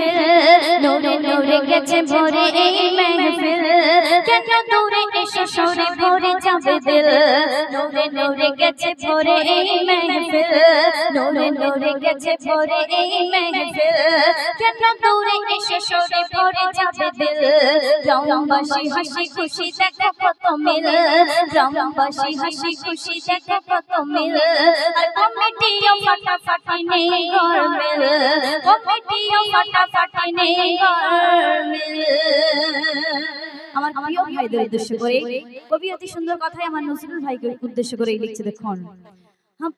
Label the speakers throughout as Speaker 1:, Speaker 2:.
Speaker 1: महफिल नूरे नूरे गेছে ভরে এই महफिल কেন দূরে এসে সরে ভরে যাবে দিল নূরে নূরে गेছে ভরে এই महफिल নূরে নূরে गेছে ভরে এই महफिल কেন দূরে এসে সরে ভরে যাবে দিল গ্রামবাসী হাসি খুশি দেখো কত মিল গ্রামবাসী হাসি খুশি দেখো কত মিল আর কমিটিও ফাটাফাটি নেই গরমিল কমিটিও ফাটাফাটি নেই গরমিল আমার প্রিয় ভাইদের উদ্দেশ্য করে কবি অতি সুন্দর কথাই আমার নজরুল ভাইকে উদ্দেশ্য করে লিখছে দেখুন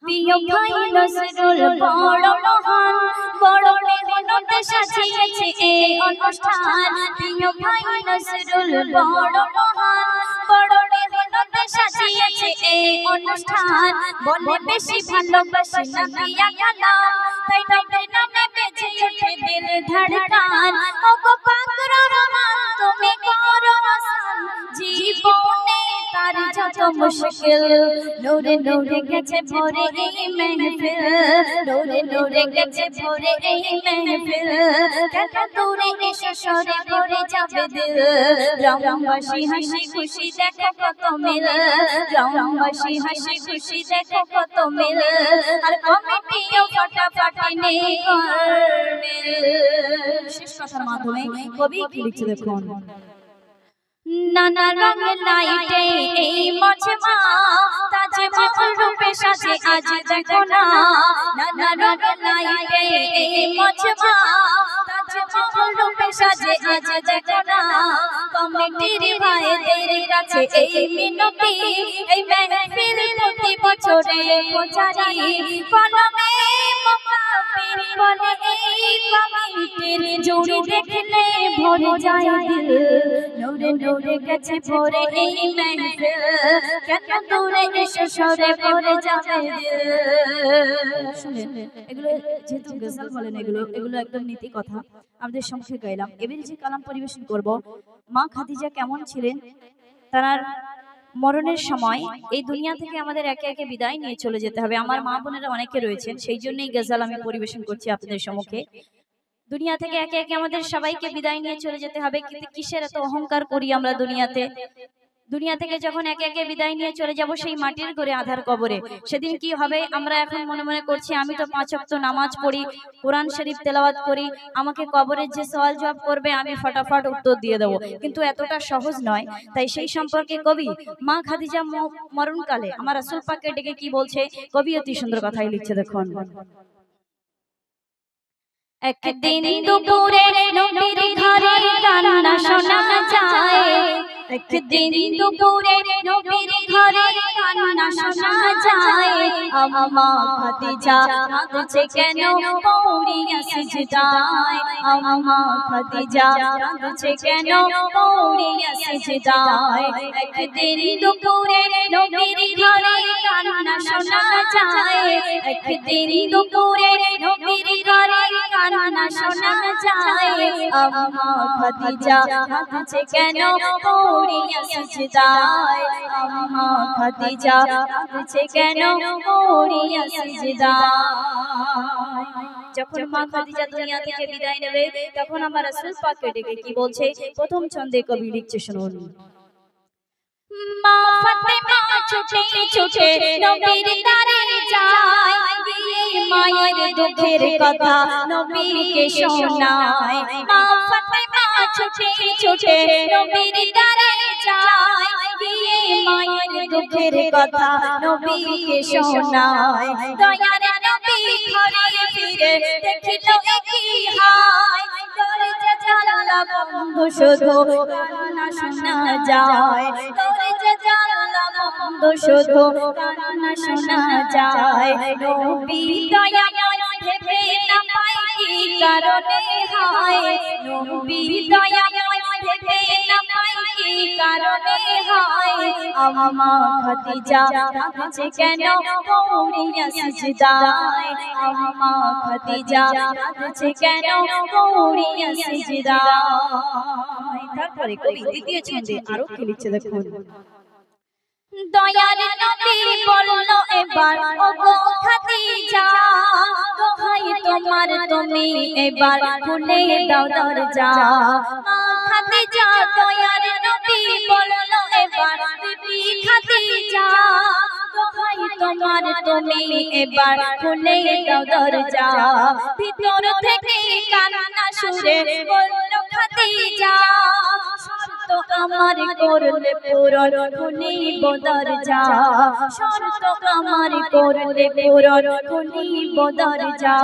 Speaker 1: প্রিয় ভাই নজরুল বড় মহান বড় মেহনতে সাজিয়েছে এই অনুষ্ঠান প্রিয় ভাই নজরুল বড় মহান বড় মেহনতে সাজিয়েছে এই অনুষ্ঠান বলে বেশি ভালোবাসি নবিয়া কালাম তাই নবীর নামে বেজে ওঠে দিল ধড়কান ওগো পাক রহমান তুমি করো আসান জীবনে তার যত মুশকিল নূরে নূরে গেছে ভরে এই महफिल নূরে নূরে গেছে ভরে এই महफिल কেন দূরে এসে সরে ভরে যাবে দিল গ্রামবাসী হাসি খুশি দেখো কত মিল গ্রামবাসী হাসি খুশি দেখো কত মিল আর কমিটিও ফাটাফাটি নেই গরমিল শেষ কথার মাধ্যমে কবি কি লিখছে দেখুন নানা রঙের লাইটে এই মজমা তাজমহল রূপে সাজে আজ দেখো না নানা রঙের লাইটে এই মজমা তাজমহল রূপে সাজে আজ দেখো না কমিটির ভাইদের কাছে এই মিনতি এই महफिल প্রতি বছরে প্রচারি কলমে মুকাবির বলে এই কমিটির জুড়ি দেখলে ভরে যায় দিল নূরে নূরে গেছে ভরে এই महफिल কেন দূরে এসে সরে ভরে যাবে শুনেন এগুলো যেহেতু গজল বলেন এগুলো একদম নীতি কথা আমাদের সম্মুখে গাইলাম এবারে যে কালাম পরিবেশন করব মা খাদিজা কেমন ছিলেন তার মরণের সময় এই দুনিয়া থেকে আমাদের একে একে বিদায় নিয়ে চলে যেতে হবে আমার মা বোনেরা অনেকে রয়েছেন সেই জন্যই গজল আমি পরিবেশন করছি আপনাদের সম্মুখে দুনিয়া থেকে একে একে আমাদের সবাইকে বিদায় নিয়ে চলে যেতে হবে কিন্তু কিসের এত অহংকার করি আমরা দুনিয়া থেকে যখন একে একে বিদায় নিয়ে চলে যাব সেই মাটির ঘরে আধার কবরে সেদিন কি হবে আমরা এখন মনে মনে করছি আমি তো 5 ওয়াক্ত নামাজ পড়ি কোরআন শরীফ তেলাওয়াত করি আমাকে কবরের যে সওয়াল জবাব করবে আমি ফটাফট উত্তর দিয়ে দেব কিন্তু এতটা সহজ নয় তাই সেই সম্পর্কে কবি মা খাদিজা মরণকালে আমার রাসূল পাককে ডেকে কি বলছে কবি অতি সুন্দর কথাই লিখছে দেখুন একদিন দুপুরে নবীর ঘরে কান্না শোনা যায় একদিন দুপুরে নবীর ঘরে কান্না শোনা যায় আম্মা খাদিজা কাঁদছে কেন পড়িয়া সিজদায় আম্মা খাদিজা কাঁদছে কেন পড়িয়া সিজদায় একদিন দুপুরে নবীর ঘরে কান্না শোনা যায় একদিন দুপুরে নবীর ঘরে কান্না শোনা যায় আম্মা খাদিজা কাঁদছে কেন পড়িয়া সিজদায় আম্মা খাদিজা কাঁদছে কেন পড়িয়া সিজদায় যখন মা খাদিজা দুনিয়া থেকে বিদায় নেবে তখন আমার রাসূল পাককে ডেকে কি বলছে প্রথম ছন্দে কবি লিখছে শুনুন মা ফাতেমা ছুটে ছুটে নবীর দ্বারে যায় গিয়ে মায়ের দুঃখের কথা নবীকে শোনায় মা ফাতেমা ছুটে ছুটে নবীর দ্বারে যায় গিয়ে মায়ের দুঃখের কথা নবীকে শোনায় দয়ার নবী ঘরে ফিরে দেখিল একই হায় দরজা জানালা বন্ধ শুধু কান্না শোনা যায় দরজা জানালা বন্ধ শুধু কান্না শোনা যায় নবী দয়াময় ভেবে না পাই কি কারণে হয় নবী দয়াময় ভেবে না পাই কি কারণে হয় আম্মা খাদিজা কাঁদছে কেন পড়িয়া সিজদায় আম্মা খাদিজা কাঁদছে কেন পড়িয়া সিজদায় তারপরে কবি দ্বিতীয় ছন্দে আরো কি লিখছে দেখুন দয়ার নবী বলল এবার ওগো খাদিজা দোহাই তোমার তুমি এবার খুলে দাও দরজা মা খাদিজা দয়ার নবী বলল এবার বিবি খাদিজা দোহাই তোমার তুমি এবার খুলে দাও দরজা ভিতর থেকে কান্না সুরে বলল খাদিজা শর্ত আমার করলে পূরণ খুলিব দরজা শর্ত আমার করলে পূরণ খুলিব দরজা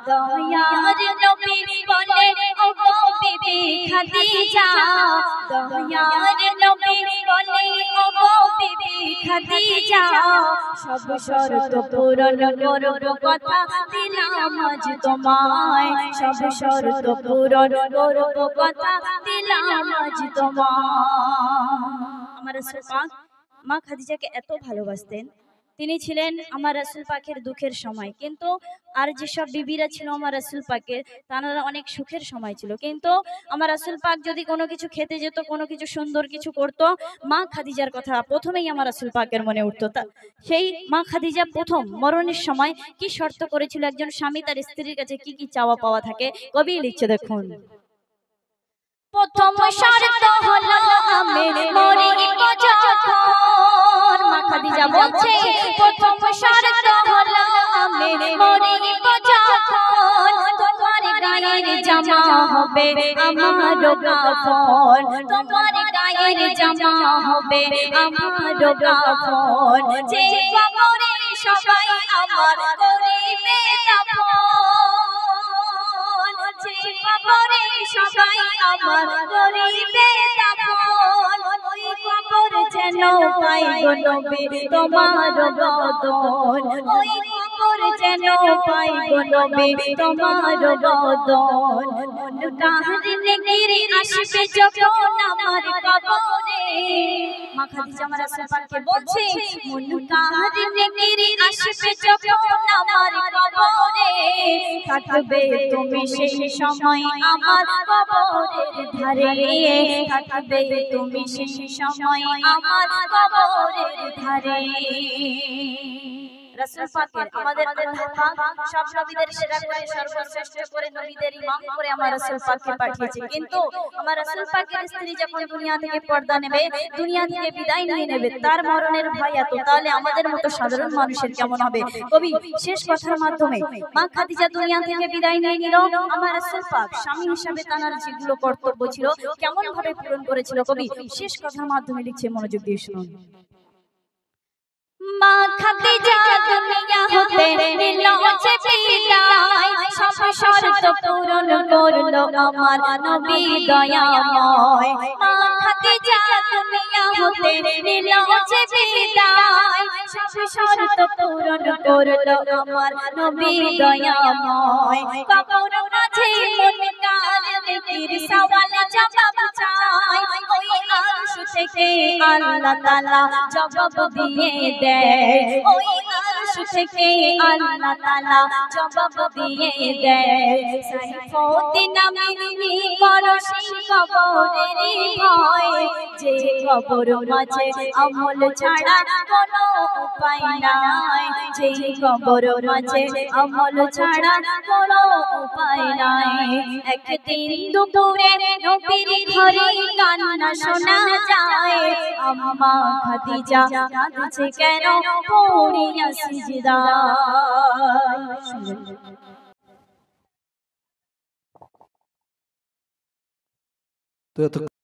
Speaker 1: দয়ার নবী বলে ওগো বিবি খাদিজা দয়ার নবী বলে ওগো বিবি খাদিজা সব শর্ত পূরণ করব কথা দিলাম আজ তোমায় সব শর্ত পূরণ করব কথা দিলাম আজ তোমায় আমার রাসূল পাক মা খাদিজাকে এত ভালোবাসতেন তিনি ছিলেন আমার রাসূল পাকের দুঃখের সময় কিন্তু আর যেসব বিবিরা ছিল আমার রাসূল পাকের তারা অনেক সুখের সময় ছিল কিন্তু আমার রাসূল পাক যদি কোনো কিছু খেতে যেত কোনো কিছু সুন্দর কিছু করত মা খাদিজার কথা প্রথমেই আমার রাসূল পাকের মনে উঠতো সেই মা খাদিজা প্রথম মরণের সময় কি শর্ত করেছিল একজন স্বামী তার স্ত্রীর কাছে কি কি চাওয়া পাওয়া থাকে কবি লিখছে দেখুন প্রথম শর্ত হলো আমি মরিব যখন মা খাদিজা বলছে প্রথম শর্ত হলো আমি মরিব যখন তোমার গায়ের জামা হবে আমার কাফন তোমার গায়ের জামা হবে আমার কাফন যে কবরে সবাই আমার করিবে দাফন যে কবরে সবাই আমার করিবে দাফন ওই কবর যেন পাই গো নবী তোমার বদন ওই কবর যেন পাই গো নবী তোমার বদন মন কাহারিনে গিরি আসবে যখন আমার কবরে মা খাদিজা আমার রাসূল পাককে বলছে মন কাহারিনে গিরি আসবে যখন আমার কবরে থাকবে তুমি সেই সময় আমার কবরের ধারে থাকবে তুমি সেই সময় আমার কবরের ধারে রাসূল পাকের আমাদের পাক সব নবীদের সেরা করে সর্বশ্রেষ্ঠ করে নবীদের ইমাম করে আমার রাসূল পাককে পাঠিয়েছে কিন্তু আমার রাসূল পাকের স্ত্রী যখন দুনিয়া থেকে পর্দা নেবে দুনিয়া থেকে বিদায় নিয়ে নেবে তার মরণের ভয় এত তাহলে আমাদের মতো সাধারণ মানুষের কেমন হবে কবি শেষ কথার মাধ্যমে মা খাদিজা দুনিয়া থেকে বিদায় নিয়ে নিল আমার রাসূল পাক স্বামী হিসেবে তার যেগুলো কর্তব্য ছিল কেমন ভাবে পূরণ করেছিল কবি শেষ কথার মাধ্যমে লিখছে মনোযোগ দিয়ে শুনুন মা খাদিজা দুনিয়া হতে নিল যে বিদায় সব শর্ত পূরণ করলো আমার নবী দয়াময় মা খাদিজা দুনিয়া হতে নিল যে বিদায় সব শর্ত পূরণ করলো আমার নবী দয়াময় কবর মাঝে মুনকার নেকির সওয়াল জবাব চাই ওই আরশ থেকে আল্লাহ তাআলা জবাব দিয়ে দেয় ওই আরশ থেকে আল্লাহ তাআলা জবাব দিয়ে দেয় সাইফুদ্দিন আমি করো সেই কবরের ভয় যে কবর মাঝে আমল ছাড়া কোনো উপায় নাই যে কবর মাঝে আমল ছাড়া কোনো উপায় নাই একদিন দুপুরে নবীর ঘরে কান্না শোনা যায় আম্মা খাদিজা কাঁদছে কেন পড়িয়া সিজদায়।